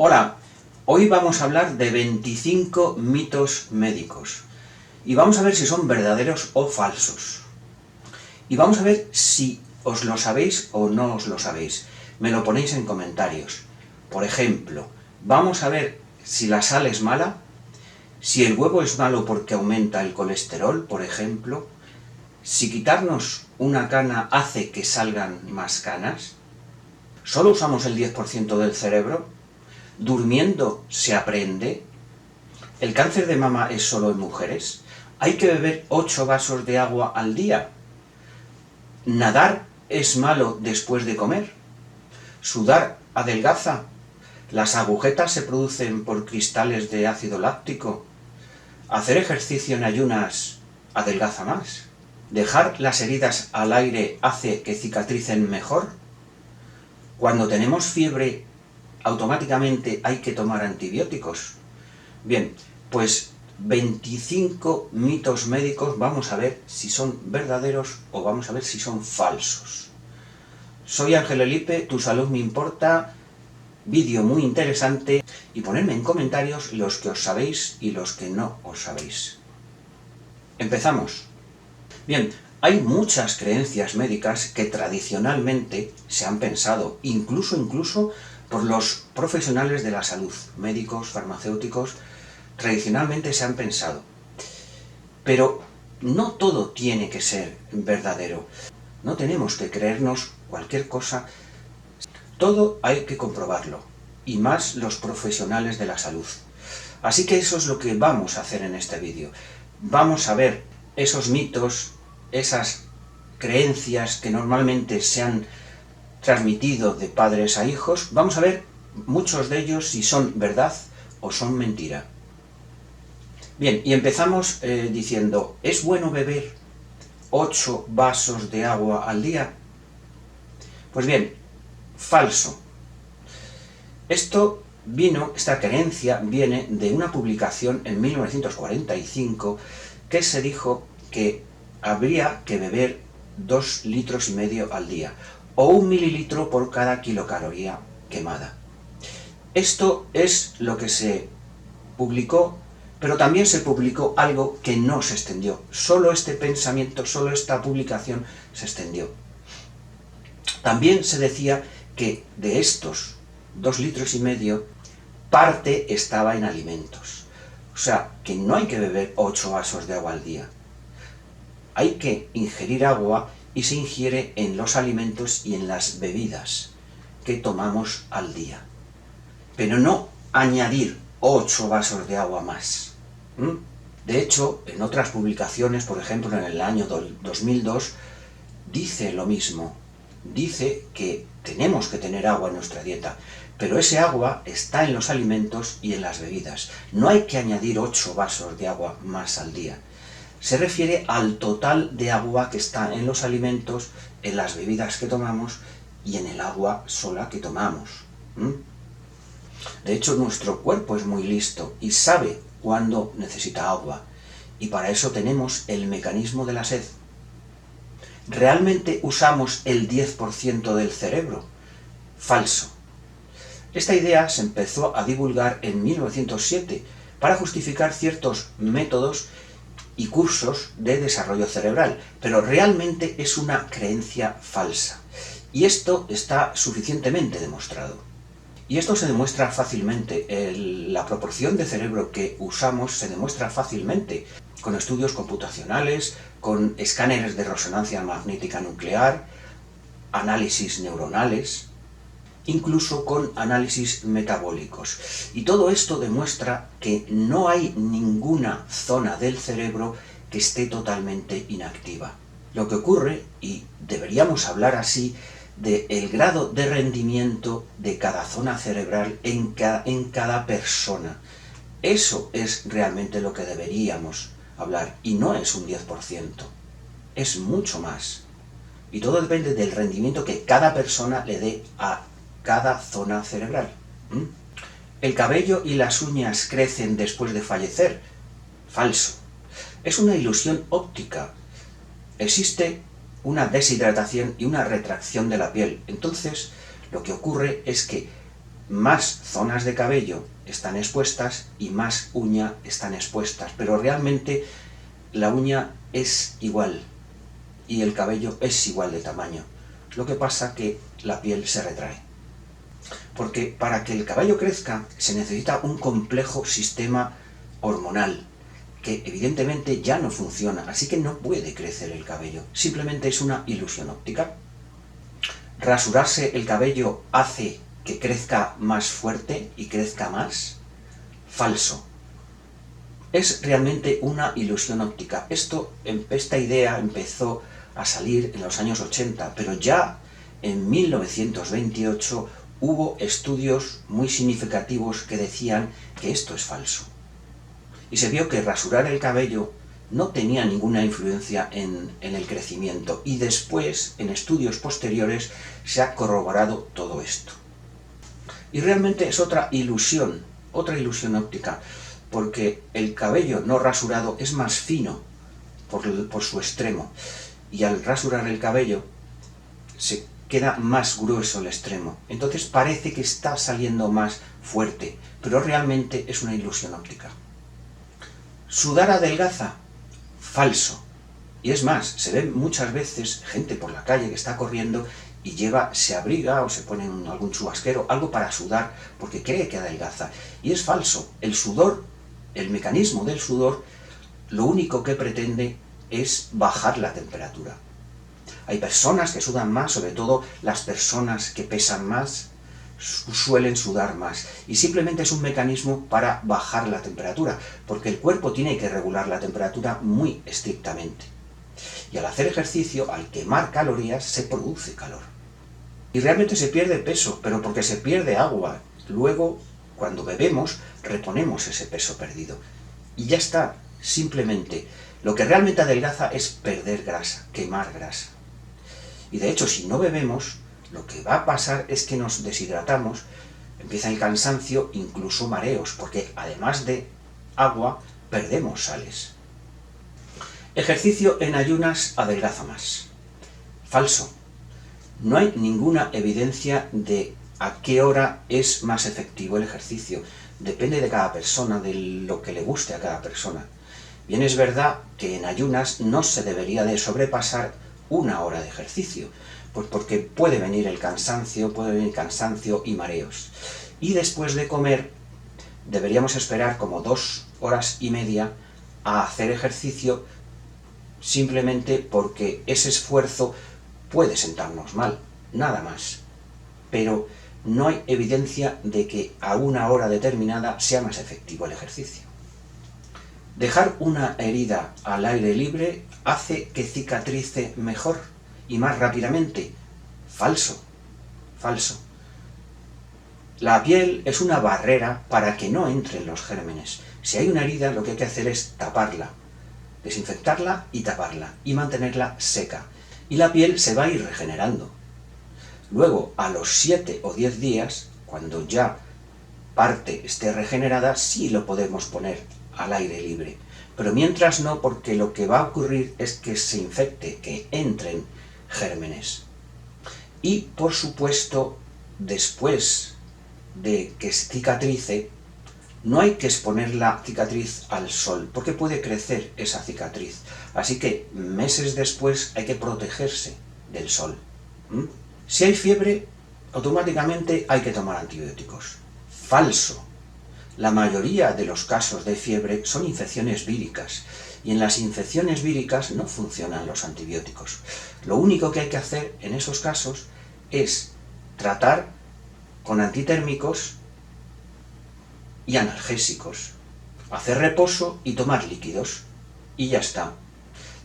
Hola, hoy vamos a hablar de 25 mitos médicos y vamos a ver si son verdaderos o falsos. Y vamos a ver si os lo sabéis o no os lo sabéis. Me lo ponéis en comentarios. Por ejemplo, vamos a ver si la sal es mala, si el huevo es malo porque aumenta el colesterol, por ejemplo, si quitarnos una cana hace que salgan más canas, ¿solo usamos el 10% del cerebro? ¿Durmiendo se aprende? ¿El cáncer de mama es solo en mujeres? ¿Hay que beber 8 vasos de agua al día? ¿Nadar es malo después de comer? ¿Sudar adelgaza? ¿Las agujetas se producen por cristales de ácido láctico? ¿Hacer ejercicio en ayunas adelgaza más? ¿Dejar las heridas al aire hace que cicatricen mejor? Cuando tenemos fiebre, automáticamente hay que tomar antibióticos. Bien, pues 25 mitos médicos, vamos a ver si son verdaderos o vamos a ver si son falsos. Soy Ángel Elipe, tu salud me importa, vídeo muy interesante, y ponedme en comentarios los que os sabéis y los que no os sabéis. Empezamos. Bien, hay muchas creencias médicas que tradicionalmente se han pensado, incluso por los profesionales de la salud, médicos, farmacéuticos, tradicionalmente se han pensado. Pero no todo tiene que ser verdadero. No tenemos que creernos cualquier cosa. Todo hay que comprobarlo, y más los profesionales de la salud. Así que eso es lo que vamos a hacer en este vídeo. Vamos a ver esos mitos, esas creencias que normalmente se han transmitido de padres a hijos. Vamos a ver muchos de ellos si son verdad o son mentira. Bien, y empezamos diciendo, ¿es bueno beber 8 vasos de agua al día? Pues bien, falso. Esta creencia viene de una publicación en 1945 que se dijo que habría que beber 2,5 litros al día, o 1 mililitro por cada kilocaloría quemada. Esto es lo que se publicó, pero también se publicó algo que no se extendió. Solo este pensamiento, solo esta publicación se extendió. También se decía que de estos 2,5 litros, parte estaba en alimentos. O sea, que no hay que beber 8 vasos de agua al día. Hay que ingerir agua y se ingiere en los alimentos y en las bebidas que tomamos al día. Pero no añadir 8 vasos de agua más. De hecho, en otras publicaciones, por ejemplo en el año 2002, dice lo mismo. Dice que tenemos que tener agua en nuestra dieta, pero ese agua está en los alimentos y en las bebidas. No hay que añadir 8 vasos de agua más al día. Se refiere al total de agua que está en los alimentos, en las bebidas que tomamos y en el agua sola que tomamos. De hecho, nuestro cuerpo es muy listo y sabe cuándo necesita agua, y para eso tenemos el mecanismo de la sed. ¿Realmente usamos el 10% del cerebro? Falso. Esta idea se empezó a divulgar en 1907 para justificar ciertos métodos y cursos de desarrollo cerebral, pero realmente es una creencia falsa. Y esto está suficientemente demostrado. Y esto se demuestra fácilmente. La proporción de cerebro que usamos se demuestra fácilmente con estudios computacionales, con escáneres de resonancia magnética nuclear, análisis neuronales, incluso con análisis metabólicos. Y todo esto demuestra que no hay ninguna zona del cerebro que esté totalmente inactiva. Lo que ocurre, y deberíamos hablar así, del grado de rendimiento de cada zona cerebral en cada persona. Eso es realmente lo que deberíamos hablar, y no es un 10%, es mucho más. Y todo depende del rendimiento que cada persona le dé a cada zona cerebral. ¿El cabello y las uñas crecen después de fallecer? Falso. Es una ilusión óptica. Existe una deshidratación y una retracción de la piel. Entonces, lo que ocurre es que más zonas de cabello están expuestas y más uña están expuestas, pero realmente la uña es igual y el cabello es igual de tamaño. Lo que pasa que la piel se retrae. Porque para que el cabello crezca se necesita un complejo sistema hormonal que evidentemente ya no funciona, así que no puede crecer el cabello. Simplemente es una ilusión óptica. ¿Rasurarse el cabello hace que crezca más fuerte y crezca más? Falso. Es realmente una ilusión óptica. Esta idea empezó a salir en los años 80, pero ya en 1928 hubo estudios muy significativos que decían que esto es falso. Y se vio que rasurar el cabello no tenía ninguna influencia en el crecimiento. Y después, en estudios posteriores, se ha corroborado todo esto. Y realmente es otra ilusión óptica, porque el cabello no rasurado es más fino por su extremo. Y al rasurar el cabello se queda más grueso el extremo. Entonces parece que está saliendo más fuerte, pero realmente es una ilusión óptica. ¿Sudar adelgaza? Falso. Y es más, se ve muchas veces gente por la calle que está corriendo y se abriga o se pone algún chubasquero, algo para sudar, porque cree que adelgaza. Y es falso. El sudor, el mecanismo del sudor, lo único que pretende es bajar la temperatura. Hay personas que sudan más, sobre todo las personas que pesan más, suelen sudar más. Y simplemente es un mecanismo para bajar la temperatura, porque el cuerpo tiene que regular la temperatura muy estrictamente. Y al hacer ejercicio, al quemar calorías, se produce calor. Y realmente se pierde peso, pero porque se pierde agua. Luego, cuando bebemos, reponemos ese peso perdido. Y ya está, simplemente. Lo que realmente adelgaza es perder grasa, quemar grasa. Y de hecho, si no bebemos, lo que va a pasar es que nos deshidratamos, empieza el cansancio, incluso mareos, porque además de agua, perdemos sales. Ejercicio en ayunas adelgaza más. Falso. No hay ninguna evidencia de a qué hora es más efectivo el ejercicio. Depende de cada persona, de lo que le guste a cada persona. Bien es verdad que en ayunas no se debería de sobrepasar 1 hora de ejercicio, pues porque puede venir cansancio y mareos. Y después de comer deberíamos esperar como 2 horas y media a hacer ejercicio, simplemente porque ese esfuerzo puede sentarnos mal, nada más. Pero no hay evidencia de que a 1 hora determinada sea más efectivo el ejercicio. Dejar una herida al aire libre hace que cicatrice mejor y más rápidamente. Falso, falso. La piel es una barrera para que no entren los gérmenes. Si hay una herida, lo que hay que hacer es taparla, desinfectarla y taparla, y mantenerla seca. Y la piel se va a ir regenerando. Luego, a los 7 o 10 días, cuando ya parte esté regenerada, sí lo podemos poner al aire libre. Pero mientras no, porque lo que va a ocurrir es que se infecte, que entren gérmenes. Y, por supuesto, después de que cicatrice, no hay que exponer la cicatriz al sol, porque puede crecer esa cicatriz. Así que meses después hay que protegerse del sol. Si hay fiebre, automáticamente hay que tomar antibióticos. Falso. La mayoría de los casos de fiebre son infecciones víricas, y en las infecciones víricas no funcionan los antibióticos. Lo único que hay que hacer en esos casos es tratar con antitérmicos y analgésicos, hacer reposo y tomar líquidos, y ya está.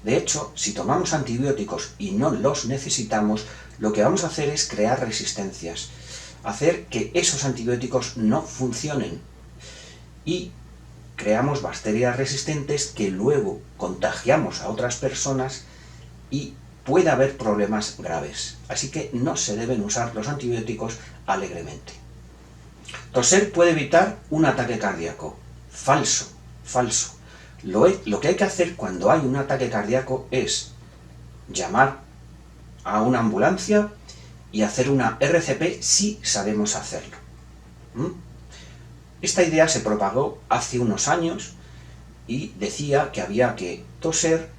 De hecho, si tomamos antibióticos y no los necesitamos, lo que vamos a hacer es crear resistencias, hacer que esos antibióticos no funcionen, y creamos bacterias resistentes que luego contagiamos a otras personas y puede haber problemas graves. Así que no se deben usar los antibióticos alegremente. Toser puede evitar un ataque cardíaco. Falso, falso. Lo que hay que hacer cuando hay un ataque cardíaco es llamar a una ambulancia y hacer una RCP si sabemos hacerlo. ¿Mm? Esta idea se propagó hace unos años y decía que había que toser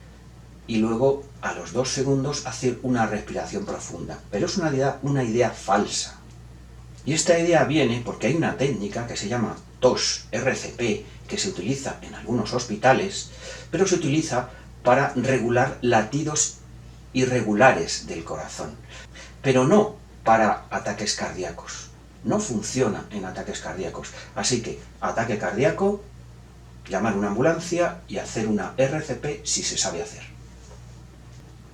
y luego a los 2 segundos hacer una respiración profunda. Pero es una idea falsa. Y esta idea viene porque hay una técnica que se llama TOS RCP, que se utiliza en algunos hospitales, pero se utiliza para regular latidos irregulares del corazón, pero no para ataques cardíacos. No funciona en ataques cardíacos. Así que, ataque cardíaco, llamar una ambulancia y hacer una RCP si se sabe hacer.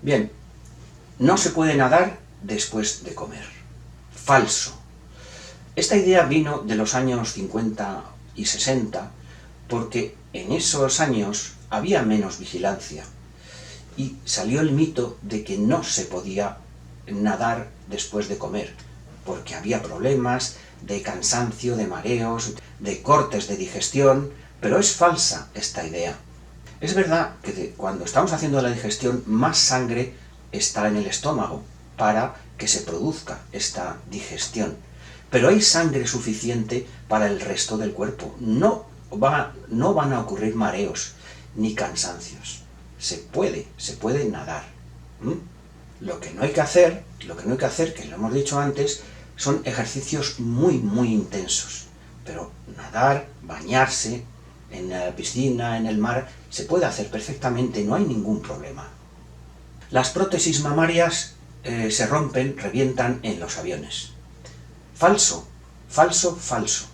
Bien, no se puede nadar después de comer. Falso. Esta idea vino de los años 50 y 60 porque en esos años había menos vigilancia y salió el mito de que no se podía nadar después de comer porque había problemas de cansancio, de mareos, de cortes de digestión, pero es falsa esta idea. Es verdad que cuando estamos haciendo la digestión, más sangre está en el estómago para que se produzca esta digestión. Pero hay sangre suficiente para el resto del cuerpo. No van a ocurrir mareos ni cansancios. Se puede nadar. Lo que no hay que hacer, que lo hemos dicho antes, son ejercicios muy, muy intensos. Pero nadar, bañarse, en la piscina, en el mar, se puede hacer perfectamente, no hay ningún problema. Las prótesis mamarias se rompen, revientan en los aviones. Falso, falso, falso.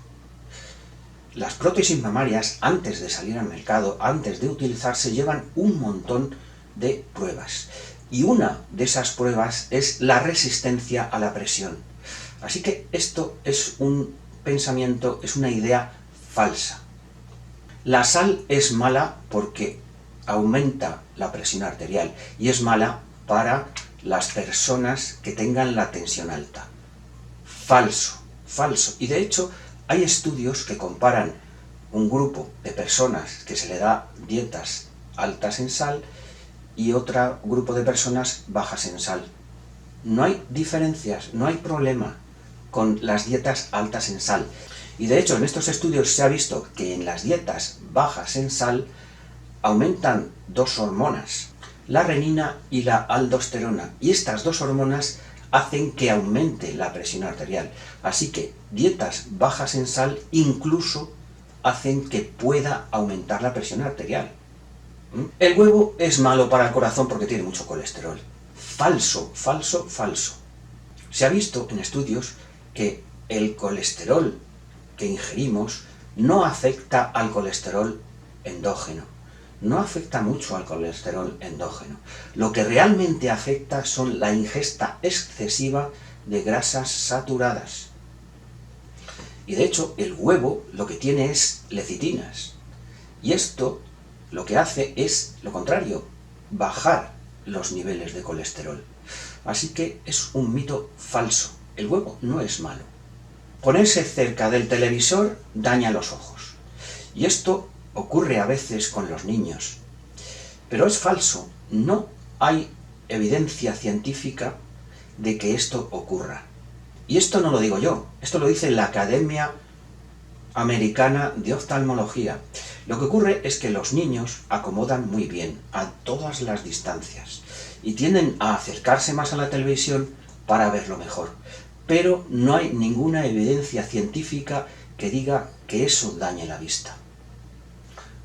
Las prótesis mamarias, antes de salir al mercado, antes de utilizarse, llevan un montón de pruebas. Y una de esas pruebas es la resistencia a la presión. Así que esto es un pensamiento, es una idea falsa. La sal es mala porque aumenta la presión arterial y es mala para las personas que tengan la tensión alta. Falso, falso. Y de hecho hay estudios que comparan un grupo de personas que se le da dietas altas en sal y otro grupo de personas bajas en sal. No hay diferencias, no hay problema con las dietas altas en sal. Y de hecho en estos estudios se ha visto que en las dietas bajas en sal aumentan 2 hormonas, la renina y la aldosterona. Y estas 2 hormonas hacen que aumente la presión arterial. Así que dietas bajas en sal incluso hacen que pueda aumentar la presión arterial. El huevo es malo para el corazón porque tiene mucho colesterol. Falso, falso, falso. Se ha visto en estudios que el colesterol que ingerimos no afecta al colesterol endógeno. No afecta mucho al colesterol endógeno. Lo que realmente afecta son la ingesta excesiva de grasas saturadas. Y de hecho, el huevo lo que tiene es lecitinas. Y esto lo que hace es lo contrario, bajar los niveles de colesterol. Así que es un mito falso. El huevo no es malo. Ponerse cerca del televisor daña los ojos. Y esto ocurre a veces con los niños. Pero es falso. No hay evidencia científica de que esto ocurra. Y esto no lo digo yo. Esto lo dice la Academia Americana de Oftalmología. Lo que ocurre es que los niños acomodan muy bien a todas las distancias y tienden a acercarse más a la televisión para verlo mejor. Pero no hay ninguna evidencia científica que diga que eso dañe la vista.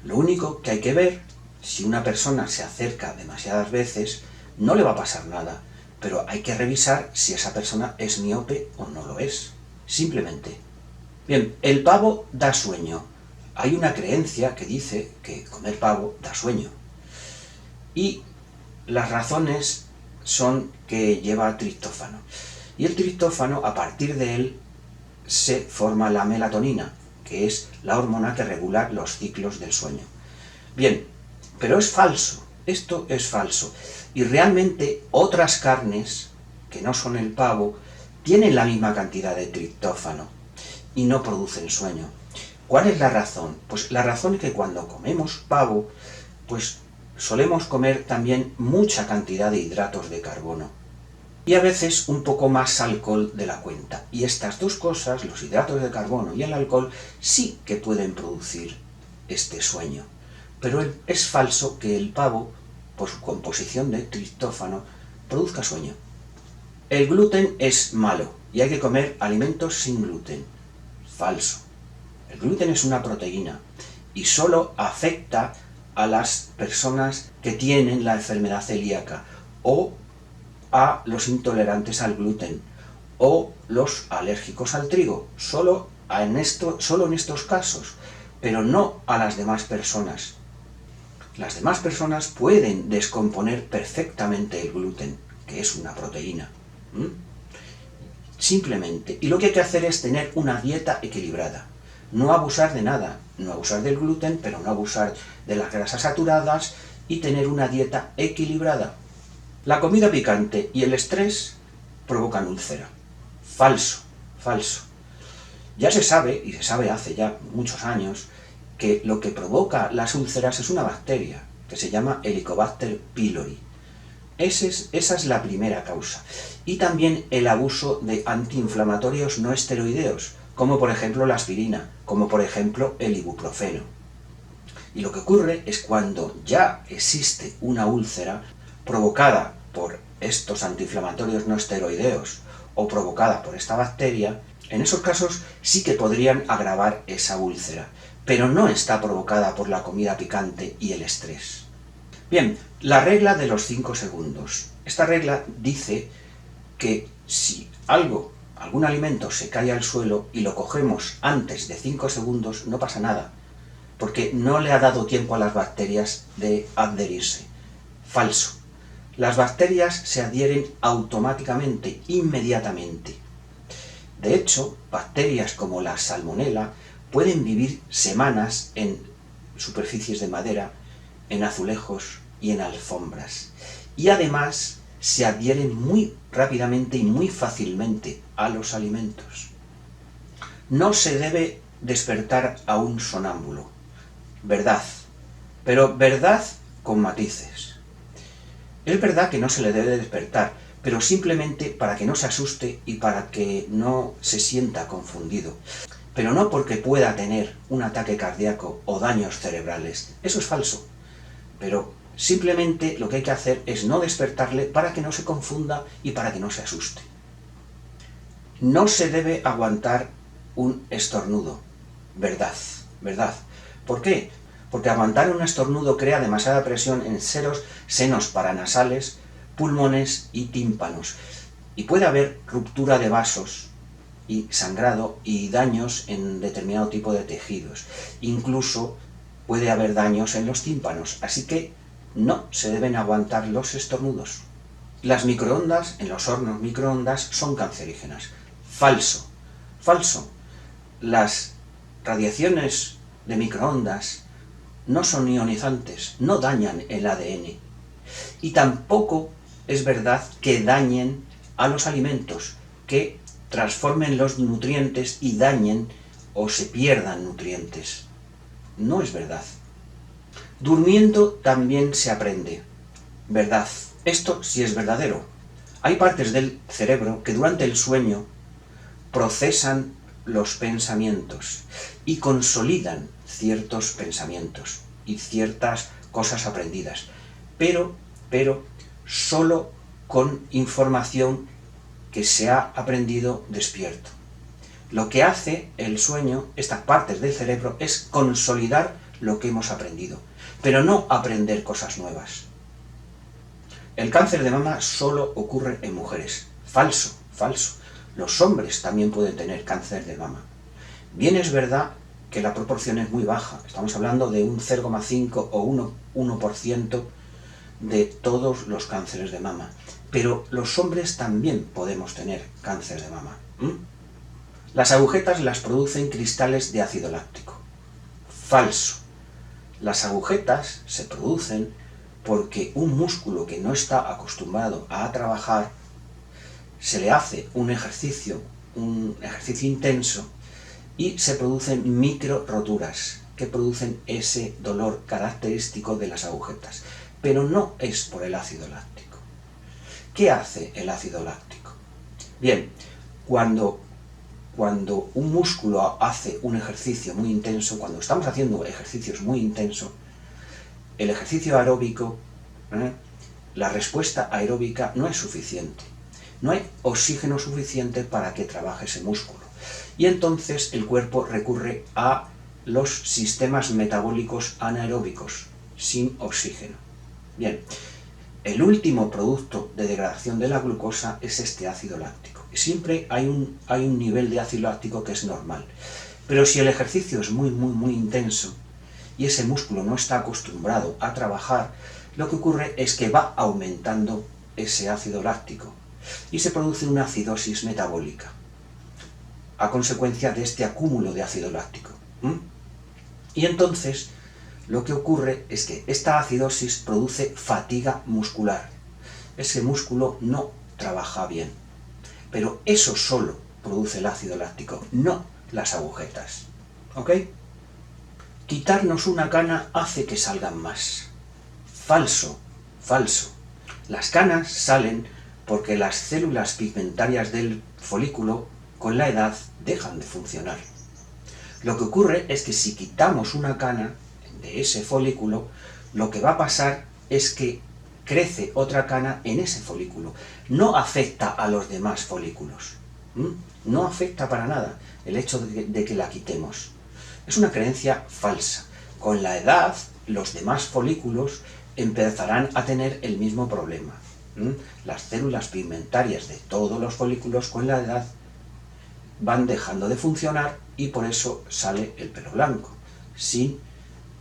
Lo único que hay que ver, si una persona se acerca demasiadas veces, no le va a pasar nada, pero hay que revisar si esa persona es miope o no lo es. Simplemente. Bien, el pavo da sueño. Hay una creencia que dice que comer pavo da sueño. Y las razones son que lleva triptófano. Y el triptófano, a partir de él, se forma la melatonina, que es la hormona que regula los ciclos del sueño. Bien, pero es falso. Esto es falso. Y realmente otras carnes, que no son el pavo, tienen la misma cantidad de triptófano y no producen sueño. ¿Cuál es la razón? Pues la razón es que cuando comemos pavo, pues solemos comer también mucha cantidad de hidratos de carbono. y a veces un poco más alcohol de la cuenta. Y estas dos cosas, los hidratos de carbono y el alcohol, sí que pueden producir este sueño. Pero es falso que el pavo, por su composición de triptófano, produzca sueño. El gluten es malo y hay que comer alimentos sin gluten. Falso. El gluten es una proteína y solo afecta a las personas que tienen la enfermedad celíaca o a los intolerantes al gluten o los alérgicos al trigo, solo en estos casos, pero no a las demás personas. Las demás personas pueden descomponer perfectamente el gluten, que es una proteína. Simplemente. Y lo que hay que hacer es tener una dieta equilibrada. No abusar de nada, no abusar del gluten, pero no abusar de las grasas saturadas y tener una dieta equilibrada. La comida picante y el estrés provocan úlcera. Falso, falso. Ya se sabe, y se sabe hace ya muchos años, que lo que provoca las úlceras es una bacteria, que se llama Helicobacter pylori. Esa es la primera causa. Y también el abuso de antiinflamatorios no esteroideos, como por ejemplo la aspirina, como por ejemplo el ibuprofeno. Y lo que ocurre es cuando ya existe una úlcera provocada por estos antiinflamatorios no esteroideos o provocada por esta bacteria, en esos casos sí que podrían agravar esa úlcera, pero no está provocada por la comida picante y el estrés. Bien, la regla de los 5 segundos. Esta regla dice que si algún alimento se cae al suelo y lo cogemos antes de 5 segundos, no pasa nada, porque no le ha dado tiempo a las bacterias de adherirse. Falso. Las bacterias se adhieren automáticamente, inmediatamente. De hecho, bacterias como la salmonela pueden vivir semanas en superficies de madera, en azulejos y en alfombras. Y además se adhieren muy rápidamente y muy fácilmente a los alimentos. No se debe despertar a un sonámbulo. Verdad. Pero verdad con matices. Es verdad que no se le debe despertar, pero simplemente para que no se asuste y para que no se sienta confundido. Pero no porque pueda tener un ataque cardíaco o daños cerebrales. Eso es falso. Pero simplemente lo que hay que hacer es no despertarle para que no se confunda y para que no se asuste. No se debe aguantar un estornudo. Verdad, verdad. ¿Por qué? Porque aguantar un estornudo crea demasiada presión en senos paranasales, pulmones y tímpanos. Y puede haber ruptura de vasos y sangrado y daños en determinado tipo de tejidos. Incluso puede haber daños en los tímpanos, así que no se deben aguantar los estornudos. Las microondas, en los hornos microondas, son cancerígenas. Falso, falso. Las radiaciones de microondas no son ionizantes, no dañan el ADN. Y tampoco es verdad que dañen a los alimentos, que transformen los nutrientes y dañen o se pierdan nutrientes. No es verdad. Durmiendo también se aprende. Verdad. Esto sí es verdadero. Hay partes del cerebro que durante el sueño procesan los pensamientos y consolidan ciertos pensamientos y ciertas cosas aprendidas, pero solo con información que se ha aprendido despierto. Lo que hace el sueño, estas partes del cerebro, es consolidar lo que hemos aprendido, pero no aprender cosas nuevas. El cáncer de mama solo ocurre en mujeres. Falso, falso. Los hombres también pueden tener cáncer de mama. Bien es verdad que la proporción es muy baja. Estamos hablando de un 0,5 o 1% de todos los cánceres de mama. Pero los hombres también podemos tener cáncer de mama. Las agujetas las producen cristales de ácido láctico. Falso. Las agujetas se producen porque un músculo que no está acostumbrado a trabajar, se le hace un ejercicio intenso y se producen micro roturas que producen ese dolor característico de las agujetas. Pero no es por el ácido láctico. ¿Qué hace el ácido láctico? Bien, cuando un músculo hace un ejercicio muy intenso, cuando estamos haciendo ejercicios muy intensos, el ejercicio aeróbico, la respuesta aeróbica no es suficiente. No hay oxígeno suficiente para que trabaje ese músculo. Y entonces el cuerpo recurre a los sistemas metabólicos anaeróbicos, sin oxígeno. Bien, el último producto de degradación de la glucosa es este ácido láctico. Siempre hay un nivel de ácido láctico que es normal. Pero si el ejercicio es muy intenso y ese músculo no está acostumbrado a trabajar, lo que ocurre es que va aumentando ese ácido láctico y se produce una acidosis metabólica a consecuencia de este acúmulo de ácido láctico. Y entonces lo que ocurre es que esta acidosis produce fatiga muscular. Ese músculo no trabaja bien. Pero eso solo produce el ácido láctico, no las agujetas. ¿Ok? Quitarnos una cana hace que salgan más. Falso, falso. Las canas salen porque las células pigmentarias del folículo con la edad dejan de funcionar. Lo que ocurre es que si quitamos una cana de ese folículo, lo que va a pasar es que crece otra cana en ese folículo. No afecta a los demás folículos. No afecta para nada el hecho de que la quitemos. Es una creencia falsa. Con la edad, los demás folículos empezarán a tener el mismo problema. Las células pigmentarias de todos los folículos con la edad van dejando de funcionar y por eso sale el pelo blanco, sin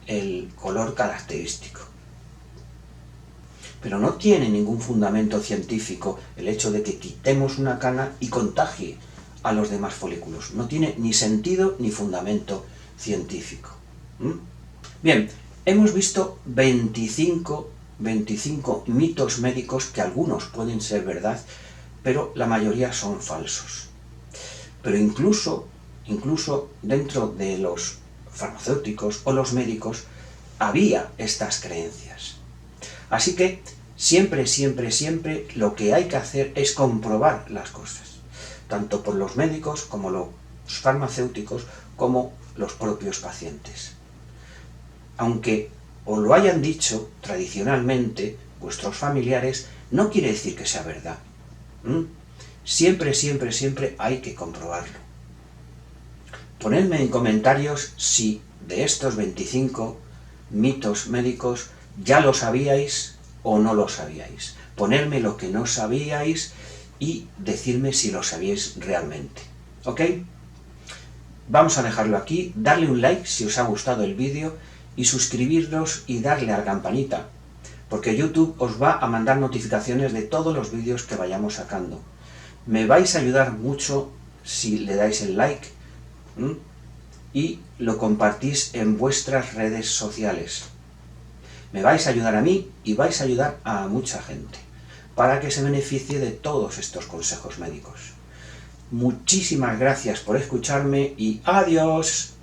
el color característico. Pero no tiene ningún fundamento científico el hecho de que quitemos una cana y contagie a los demás folículos. No tiene ni sentido ni fundamento científico. Bien, hemos visto 25 mitos médicos que algunos pueden ser verdad, pero la mayoría son falsos. Pero incluso dentro de los farmacéuticos o los médicos había estas creencias. Así que siempre lo que hay que hacer es comprobar las cosas, tanto por los médicos como los farmacéuticos como los propios pacientes. Aunque os lo hayan dicho tradicionalmente vuestros familiares, no quiere decir que sea verdad. Siempre hay que comprobarlo. Ponedme en comentarios si de estos 25 mitos médicos ya lo sabíais o no lo sabíais. Ponedme lo que no sabíais y decirme si lo sabíais realmente. ¿Ok? Vamos a dejarlo aquí, darle un like si os ha gustado el vídeo y suscribiros y darle a la campanita, porque YouTube os va a mandar notificaciones de todos los vídeos que vayamos sacando. Me vais a ayudar mucho si le dais el like y lo compartís en vuestras redes sociales. Me vais a ayudar a mí y vais a ayudar a mucha gente para que se beneficie de todos estos consejos médicos. Muchísimas gracias por escucharme y adiós.